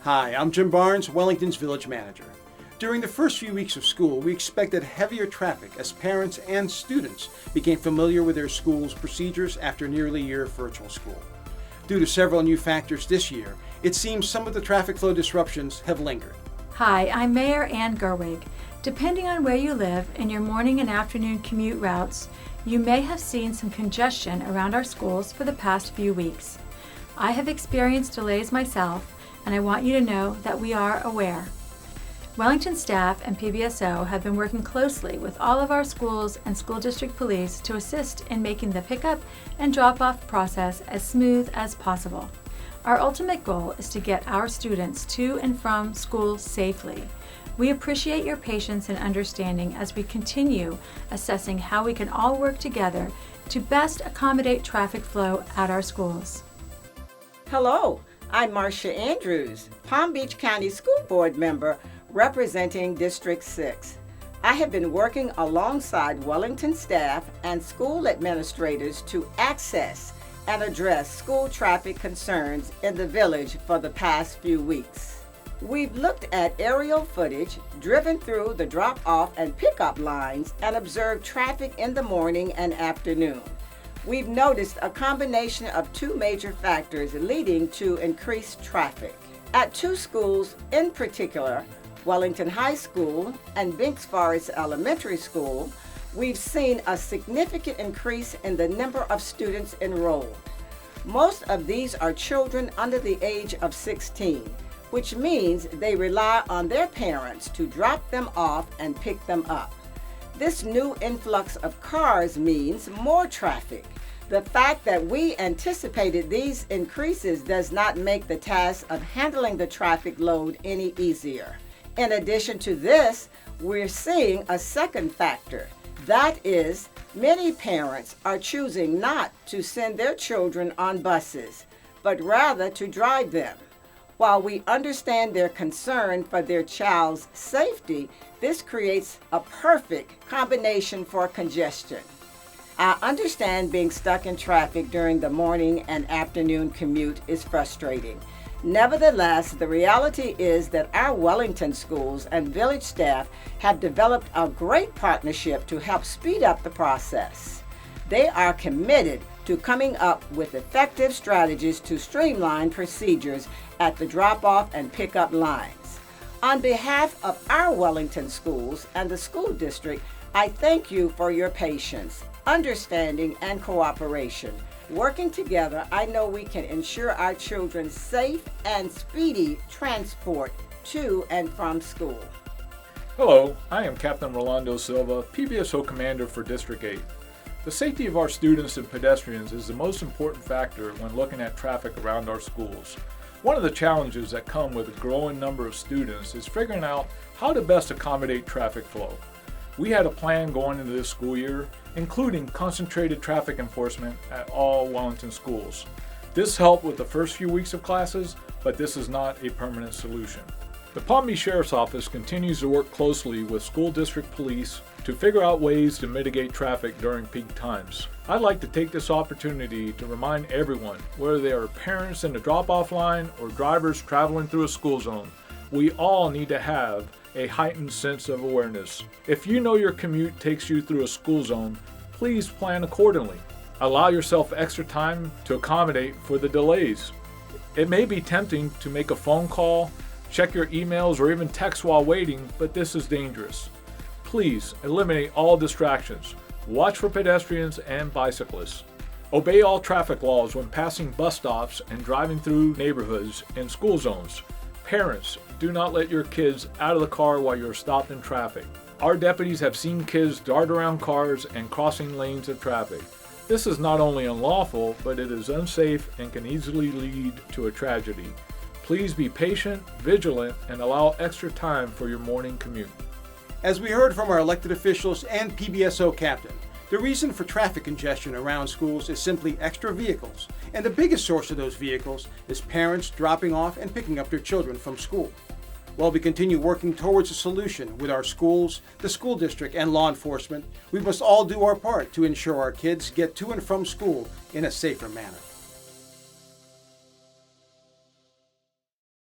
Hi, I'm Jim Barnes, Wellington's Village Manager. During the first few weeks of school, we expected heavier traffic as parents and students became familiar with their school's procedures after nearly a year of virtual school. Due to several new factors this year, it seems some of the traffic flow disruptions have lingered. Hi, I'm Mayor Ann Gerwig. Depending on where you live in your morning and afternoon commute routes, you may have seen some congestion around our schools for the past few weeks. I have experienced delays myself, and I want you to know that we are aware. Wellington staff and PBSO have been working closely with all of our schools and school district police to assist in making the pickup and drop-off process as smooth as possible. Our ultimate goal is to get our students to and from school safely. We appreciate your patience and understanding as we continue assessing how we can all work together to best accommodate traffic flow at our schools. Hello, I'm Marcia Andrews, Palm Beach County School Board member representing District 6. I have been working alongside Wellington staff and school administrators to access and address school traffic concerns in the village for the past few weeks. We've looked at aerial footage, driven through the drop-off and pickup lines, and observed traffic in the morning and afternoon. We've noticed a combination of two major factors leading to increased traffic. At two schools in particular, Wellington High School and Binks Forest Elementary School, we've seen a significant increase in the number of students enrolled. Most of these are children under the age of 16, which means they rely on their parents to drop them off and pick them up. This new influx of cars means more traffic. The fact that we anticipated these increases does not make the task of handling the traffic load any easier. In addition to this, we're seeing a second factor. That is, many parents are choosing not to send their children on buses, but rather to drive them. While we understand their concern for their child's safety, this creates a perfect combination for congestion. I understand being stuck in traffic during the morning and afternoon commute is frustrating. Nevertheless, the reality is that our Wellington schools and village staff have developed a great partnership to help speed up the process. They are committed to coming up with effective strategies to streamline procedures at the drop-off and pickup lines. On behalf of our Wellington schools and the school district, I thank you for your patience, understanding, and cooperation. Working together, I know we can ensure our children's safe and speedy transport to and from school. Hello, I am Captain Rolando Silva, PBSO Commander for District 8. The safety of our students and pedestrians is the most important factor when looking at traffic around our schools. One of the challenges that come with a growing number of students is figuring out how to best accommodate traffic flow. We had a plan going into this school year, including concentrated traffic enforcement at all Wellington schools. This helped with the first few weeks of classes, but this is not a permanent solution. The Palm Beach Sheriff's Office continues to work closely with school district police to figure out ways to mitigate traffic during peak times. I'd like to take this opportunity to remind everyone, whether they are parents in the drop-off line or drivers traveling through a school zone, we all need to have a heightened sense of awareness. If you know your commute takes you through a school zone, please plan accordingly. Allow yourself extra time to accommodate for the delays. It may be tempting to make a phone call, check your emails, or even text while waiting, but this is dangerous. Please eliminate all distractions. Watch for pedestrians and bicyclists. Obey all traffic laws when passing bus stops and driving through neighborhoods and school zones. Parents, do not let your kids out of the car while you're stopped in traffic. Our deputies have seen kids dart around cars and crossing lanes of traffic. This is not only unlawful, but it is unsafe and can easily lead to a tragedy. Please be patient, vigilant, and allow extra time for your morning commute. As we heard from our elected officials and PBSO captain, the reason for traffic congestion around schools is simply extra vehicles, and the biggest source of those vehicles is parents dropping off and picking up their children from school. While we continue working towards a solution with our schools, the school district, and law enforcement, we must all do our part to ensure our kids get to and from school in a safer manner.